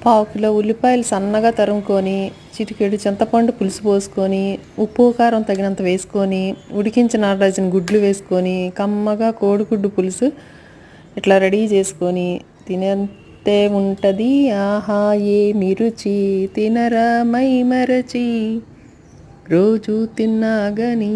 పావు కిలో ఉల్లిపాయలు సన్నగా తరుముకొని, చిటికెడు చింతపండు పులుసు పోసుకొని, ఉప్పు కారం తగినంత వేసుకొని, ఉడికించిన డజన్ గుడ్లు వేసుకొని, కమ్మగా కోడిగుడ్డు పులుసు ఇట్లా రెడీ చేసుకొని తినంతే ఉంటుంది. ఆహా ఏమి రుచి తినరా మై మరచి రోజు తిన్నాగని.